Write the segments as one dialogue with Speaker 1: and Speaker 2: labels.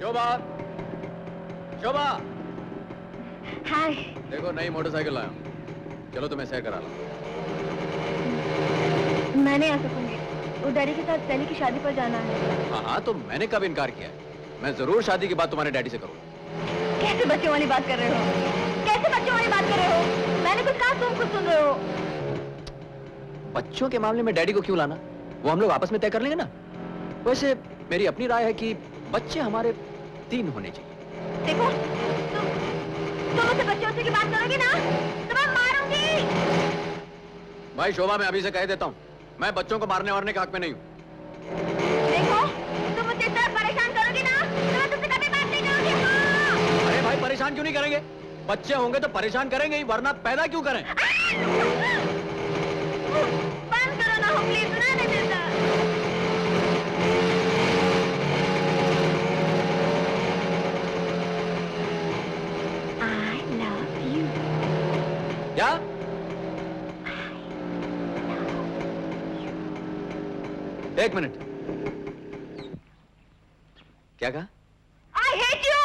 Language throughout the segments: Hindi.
Speaker 1: शोभा, शोभा।
Speaker 2: हाय।
Speaker 1: देखो नई मोटरसाइकिल लाया हूं। चलो तुम्हें सैर करा ला।
Speaker 2: मैं नहीं आ सकूंगी। वो डैडी के साथ सैली की शादी पर जाना है।
Speaker 1: हाँ हाँ, तो मैंने कब इनकार किया है? मैं जरूर शादी की बात तुम्हारे डैडी से करूंगा।
Speaker 2: कैसे बच्चों वाली बात कर रहे हो? कैसे बच्चों वाली बात कर रहे हो? मैंने कुछ कहा, तुम कुछ सुन रहे हो?
Speaker 1: बच्चों के मामले में डैडी को क्यों लाना? वो हम लोग आपस में तय कर लेंगे ना। वैसे मेरी अपनी राय है कि बच्चे हमारे 3 होने चाहिए।
Speaker 2: देखो, तुम मुझसे बच्चों की बात करोगे ना तो मैं मारूंगी।
Speaker 1: भाई शोभा, मैं अभी से कह देता हूँ, मैं बच्चों को मारने वारने के हक में नहीं हूँ।
Speaker 2: देखो, तुम मुझे इतना परेशान करोगे ना तो मैं तुमसे कभी बात नहीं करूंगी। हाँ।
Speaker 1: अरे भाई, परेशान क्यों नहीं करेंगे? बच्चे होंगे तो परेशान करेंगे ही, वरना पैदा क्यों करें?
Speaker 2: बंद करो ना, प्लीज, सुना नहीं देता। I love you.
Speaker 1: क्या? एक मिनट, क्या कहा?
Speaker 2: I hate you.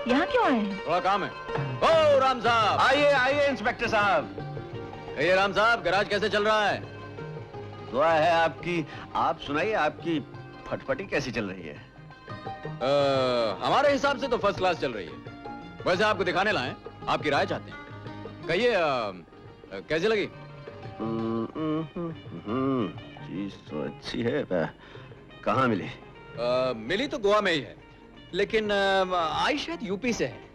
Speaker 2: यहाँ क्यों आए हैं?
Speaker 1: थोड़ा काम है। ओ राम साहब,
Speaker 3: आइए आइए इंस्पेक्टर साहब।
Speaker 1: कहिए राम साहब, गैराज कैसे चल रहा है?
Speaker 3: दुआ है आपकी। आप सुनाइए, आपकी फटफटी कैसी चल रही है?
Speaker 1: हमारे हिसाब से तो फर्स्ट क्लास चल रही है। वैसे आपको दिखाने लाए, आपकी राय चाहते हैं। कहिए कैसी लगी?
Speaker 3: चीज तो अच्छी है। कहाँ मिली?
Speaker 1: मिली तो गोवा में ही है, लेकिन आई शायद यूपी से है।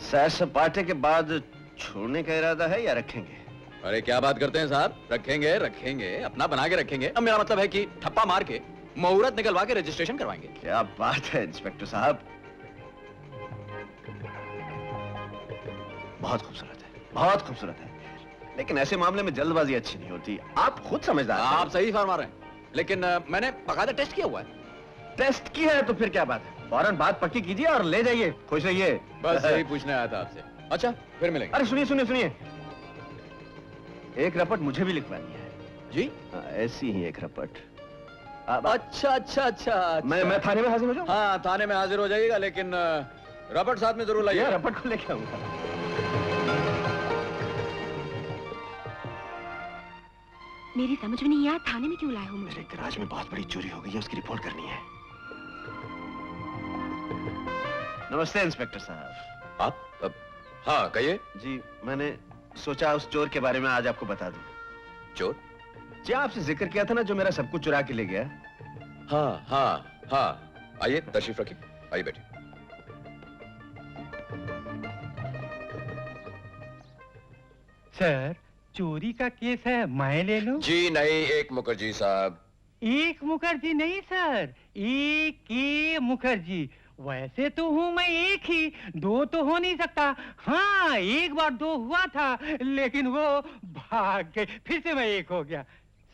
Speaker 3: सैर सपाटे के बाद छोड़ने का इरादा है या रखेंगे?
Speaker 1: अरे क्या बात करते हैं साहब, रखेंगे रखेंगे, अपना बना के रखेंगे। अब मेरा मतलब है कि ठप्पा मार के मुहूर्त निकलवा के रजिस्ट्रेशन करवाएंगे।
Speaker 3: क्या बात है इंस्पेक्टर साहब, बहुत खूबसूरत है, बहुत खूबसूरत है। लेकिन ऐसे मामले में जल्दबाजी अच्छी नहीं होती। आप खुद समझदार हैं।
Speaker 1: आप सही फरमा रहे हैं, लेकिन मैंने बकायदा टेस्ट किया हुआ है।
Speaker 3: टेस्ट की है तो फिर क्या बात है? फौरन बात पक्की कीजिए और ले जाइए। खुश रहिए।
Speaker 1: बस यही पूछने आया था आपसे। अच्छा, फिर मिलेंगे।
Speaker 3: अरे सुनिए सुनिए सुनिए, एक रपट मुझे भी लिखवानी है
Speaker 1: जी।
Speaker 3: ऐसी ही एक रपट।
Speaker 1: अच्छा अच्छा अच्छा,
Speaker 3: मैं थाने में हाजिर हो जाऊं?
Speaker 1: हाँ, थाने में हाजिर हो जाइएगा, लेकिन रपट साथ में जरूर लाइए।
Speaker 3: रपट को लेके आऊंगा।
Speaker 2: मेरी समझ में नहीं आया, थाने में क्यों लाए हो मुझे?
Speaker 3: मेरे गैराज में बहुत बड़ी चोरी हो गई है, उसकी रिपोर्ट करनी है। नमस्ते इंस्पेक्टर साहब।
Speaker 1: आप? हाँ कहिए।
Speaker 3: जी, मैंने सोचा उस चोर के बारे में आज आपको बता दूं।
Speaker 1: चोर?
Speaker 3: जी, आपसे जिक्र किया था ना, जो मेरा सब कुछ चुरा के ले गया।
Speaker 1: हाँ हाँ हाँ, आइए तशरीफ रखिए, आइए बैठिए।
Speaker 4: सर, चोरी का केस है, मैं ले लूं?
Speaker 1: जी नहीं, एक मुखर्जी साहब।
Speaker 4: एक मुखर्जी नहीं सर, एक के मुखर्जी। वैसे तो हूँ मैं एक ही, दो तो हो नहीं सकता। हाँ, एक बार दो हुआ था, लेकिन वो भाग गए, फिर से मैं एक हो गया।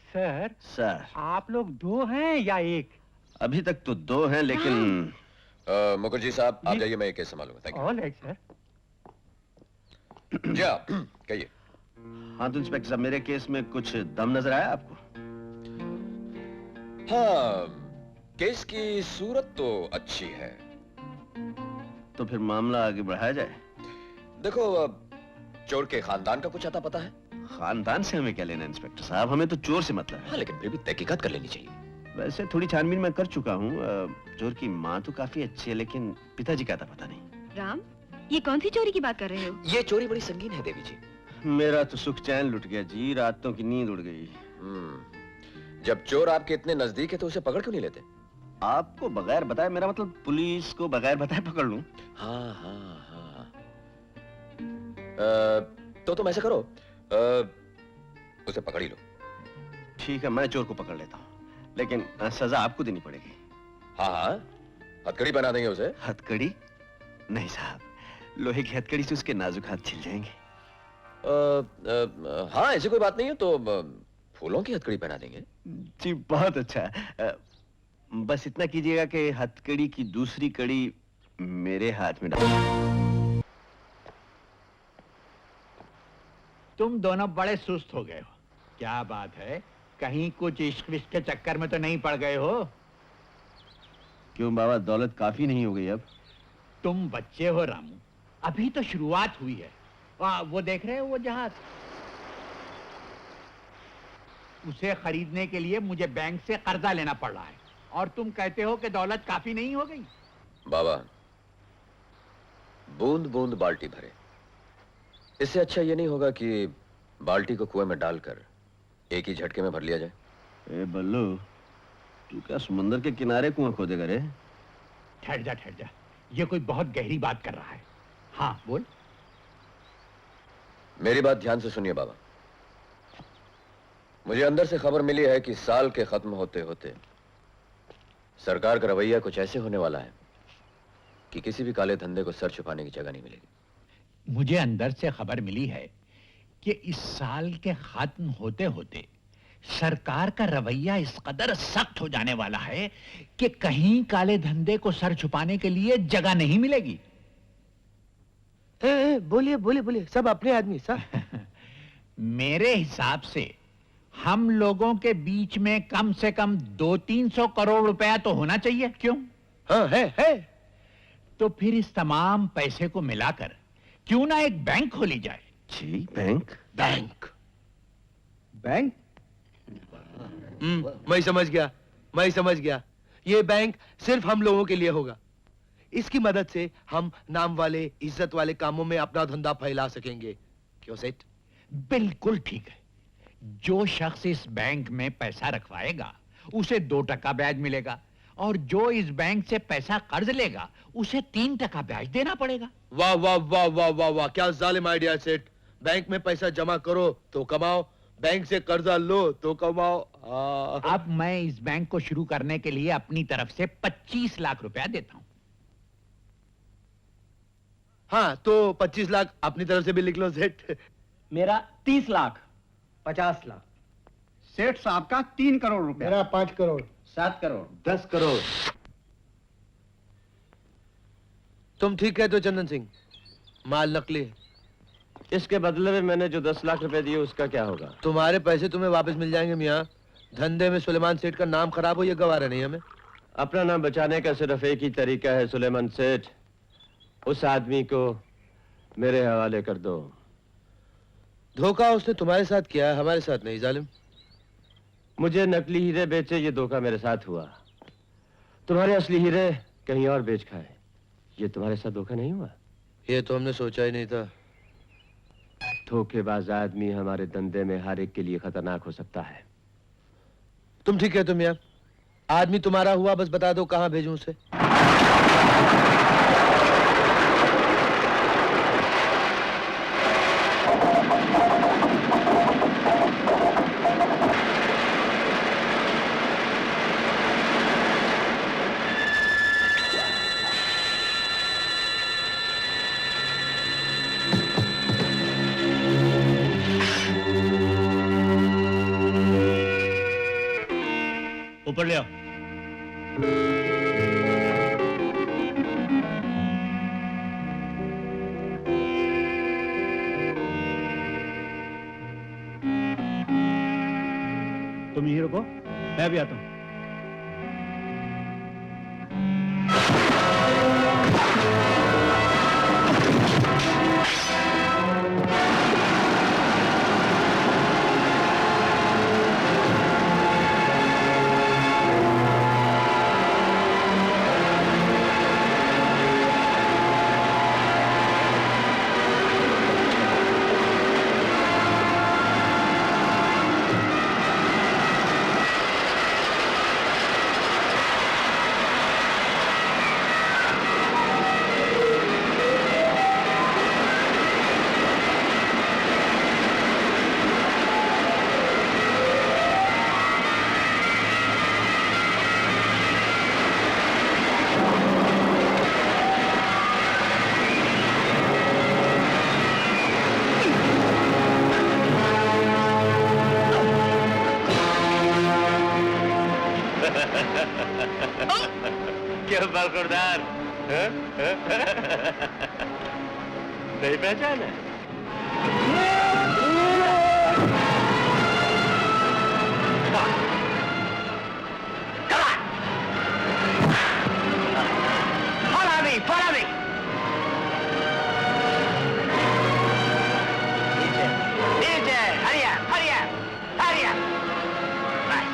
Speaker 4: सर, आप लोग दो हैं या एक?
Speaker 3: अभी तक तो दो हैं, लेकिन
Speaker 1: मुखर्जी साहब आप जाइए, मैं एक केस संभालूंगा। Thank you.
Speaker 4: Alright sir.
Speaker 1: जी आप कहिए।
Speaker 3: हाँ तो इंस्पेक्टर साहब, मेरे केस में कुछ दम नजर आया आपको?
Speaker 1: हाँ, केस की सूरत तो अच्छी है।
Speaker 3: तो फिर मामला आगे बढ़ाया जाए।
Speaker 1: देखो, चोर के खानदान का कुछ आता पता है?
Speaker 3: खानदान से हमें क्या लेना इंस्पेक्टर साहब, हमें तो चोर से मतलब है।
Speaker 1: हाँ, लेकिन फिर भी तहकीकात कर लेनी चाहिए।
Speaker 3: वैसे थोड़ी छानबीन मैं कर चुका हूँ। चोर की माँ तो काफी अच्छी है, लेकिन पिताजी का था पता नहीं।
Speaker 2: राम, ये कौन सी चोरी की बात कर रहे हो?
Speaker 1: ये चोरी बड़ी संगीन है देवी जी।
Speaker 3: मेरा तो सुख चैन लुट गया जी, रातों की नींद उड़ गई।
Speaker 1: जब चोर आपके इतने नजदीक है तो उसे पकड़ क्यों नहीं लेते?
Speaker 3: आपको बगैर बताए, मेरा मतलब पुलिस को बगैर बताए पकड़ लूं?
Speaker 1: हाँ हाँ हाँ। तो तुम ऐसे करो, उसे पकड़ ही लो।
Speaker 3: ठीक है, मैं चोर को पकड़ लेता हूँ, लेकिन सजा आपको देनी पड़ेगी।
Speaker 1: हाँ हाँ, हथकड़ी बना देंगे उसे।
Speaker 3: हथकड़ी? नहीं साहब, लोहे की हथकड़ी से उसके नाजुक हाथ छिल जाएंगे।
Speaker 1: हाँ, ऐसी कोई बात नहीं है तो फूलों की हथकड़ी पहना देंगे।
Speaker 3: जी बहुत अच्छा। बस इतना कीजिएगा कि हथकड़ी की दूसरी कड़ी मेरे हाथ में डाल।
Speaker 5: तुम दोनों बड़े सुस्त हो गए हो। क्या बात है, कहीं कुछ इश्क विश्क के चक्कर में तो नहीं पड़ गए हो?
Speaker 3: क्यों बाबा, दौलत काफी नहीं हो गई अब?
Speaker 5: तुम बच्चे हो रामू, अभी तो शुरुआत हुई है। वो देख रहे हो वो जहाज, उसे खरीदने के लिए मुझे बैंक से कर्जा लेना पड़ रहा है, और तुम कहते हो कि दौलत काफी नहीं हो गई।
Speaker 1: बाबा, बूंद बूंद बाल्टी भरे। इससे अच्छा ये नहीं होगा कि बाल्टी को कुएं में डालकर एक ही झटके में भर लिया जाए?
Speaker 3: ए बल्लू, तू क्या समंदर के किनारे कुआं खोदेगा रे?
Speaker 5: ठहर जा, ये कोई बहुत गहरी बात कर रहा है। हाँ बोल।
Speaker 1: मेरी बात ध्यान से सुनिए बाबा। मुझे अंदर से खबर मिली है कि साल के खत्म होते होते सरकार का रवैया कुछ ऐसे होने वाला है कि किसी भी काले धंधे को सर छुपाने की जगह नहीं मिलेगी।
Speaker 5: मुझे अंदर से खबर मिली है कि इस साल के खत्म होते होते सरकार का रवैया इस कदर सख्त हो जाने वाला है कि कहीं काले धंधे को सर छुपाने के लिए जगह नहीं मिलेगी।
Speaker 6: बोलिए बोलिए बोलिए, सब अपने आदमी सब।
Speaker 5: मेरे हिसाब से हम लोगों के बीच में कम से कम 200-300 करोड़ रुपया तो होना चाहिए। क्यों?
Speaker 6: हाँ है।
Speaker 5: तो फिर इस तमाम पैसे को मिलाकर क्यों ना एक बैंक खोली जाए?
Speaker 3: जी बैंक?
Speaker 6: बैंक? मैं समझ गया। ये बैंक सिर्फ हम लोगों के लिए होगा। इसकी मदद से हम नाम वाले, इज्जत वाले कामों में अपना धंधा फैला सकेंगे। क्यों सेठ?
Speaker 5: बिल्कुल ठीक है। जो शख्स इस बैंक में पैसा रखवाएगा उसे 2% ब्याज मिलेगा, और जो इस बैंक से पैसा कर्ज लेगा उसे 3% ब्याज देना पड़ेगा।
Speaker 6: वाह वाह वाह वाह वाह वाह, क्या जालिम आइडिया सेठ। बैंक में पैसा जमा करो तो कमाओ, बैंक से कर्जा लो तो कमाओ।
Speaker 5: अब मैं इस बैंक को शुरू करने के लिए अपनी तरफ से 25 लाख रुपया देता हूं।
Speaker 6: हाँ तो 25 लाख अपनी तरफ से भी लिख लो सेठ।
Speaker 7: मेरा 30 लाख, 50 लाख।
Speaker 8: सेठ साहब का 3 करोड़ रुपया।
Speaker 7: मेरा 5 करोड़,
Speaker 8: 7 करोड़।
Speaker 3: 10 करोड़।
Speaker 6: तुम ठीक कहते हो चंदन सिंह, माल नकली है।
Speaker 3: इसके बदले में मैंने जो 10 लाख रुपए दिए उसका क्या होगा?
Speaker 6: तुम्हारे पैसे तुम्हें वापस मिल जाएंगे मियाँ। धंधे में सुलेमान सेठ का नाम खराब हो, ये गवारा नहीं हमें।
Speaker 3: अपना नाम बचाने का सिर्फ एक ही तरीका है सुलेमान सेठ, उस आदमी को मेरे हवाले कर दो।
Speaker 6: धोखा उसने तुम्हारे साथ किया है, हमारे साथ नहीं जालिम।
Speaker 3: मुझे नकली हीरे बेचे, ये धोखा मेरे साथ हुआ। तुम्हारे असली हीरे कहीं और बेच खाए, ये तुम्हारे साथ धोखा नहीं हुआ?
Speaker 6: ये तो हमने सोचा ही नहीं था।
Speaker 3: धोखेबाज आदमी हमारे धंधे में हर एक के लिए खतरनाक हो सकता है।
Speaker 6: तुम ठीक कहते हो मियाँ। आदमी तुम्हारा हुआ, बस बता दो कहाँ भेजूं उसे।
Speaker 5: ऊपर ले आओ।
Speaker 7: तुम यहीं रुको, मैं भी आता हूं।
Speaker 3: क्यों बरखुरदार? नहीं पहचाना?
Speaker 4: Follow me! नीचे, hurry up, hurry up, hurry up. Right.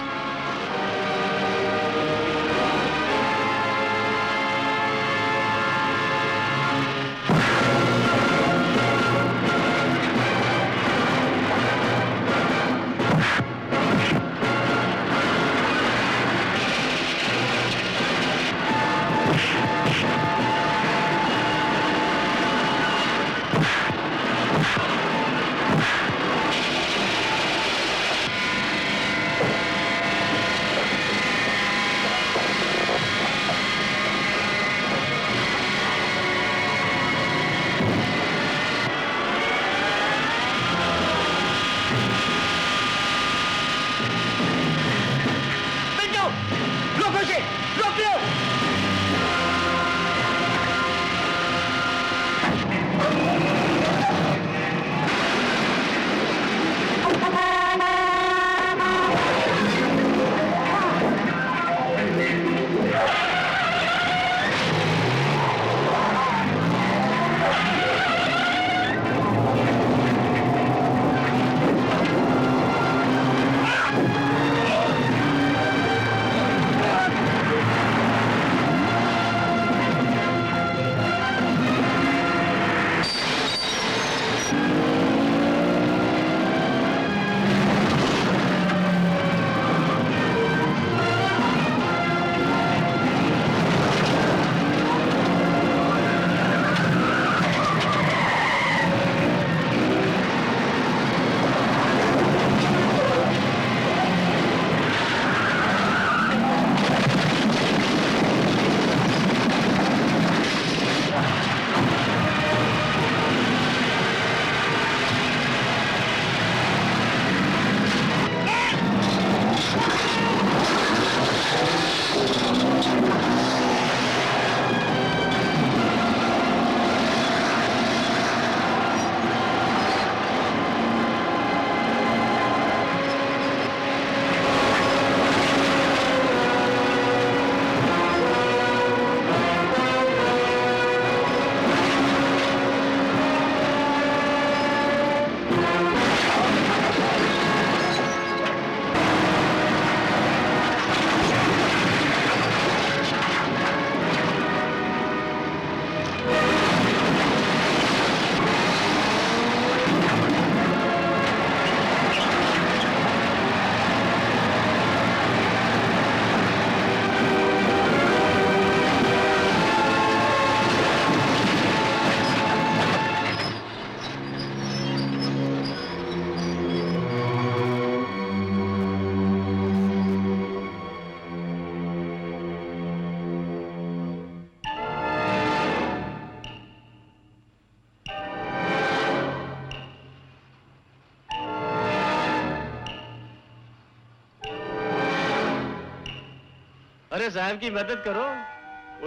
Speaker 3: अरे साहब की मदद करो,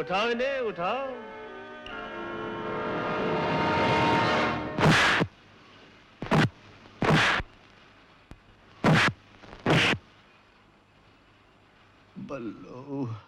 Speaker 3: उठाओ इन्हें, उठाओ।
Speaker 6: बल्लो।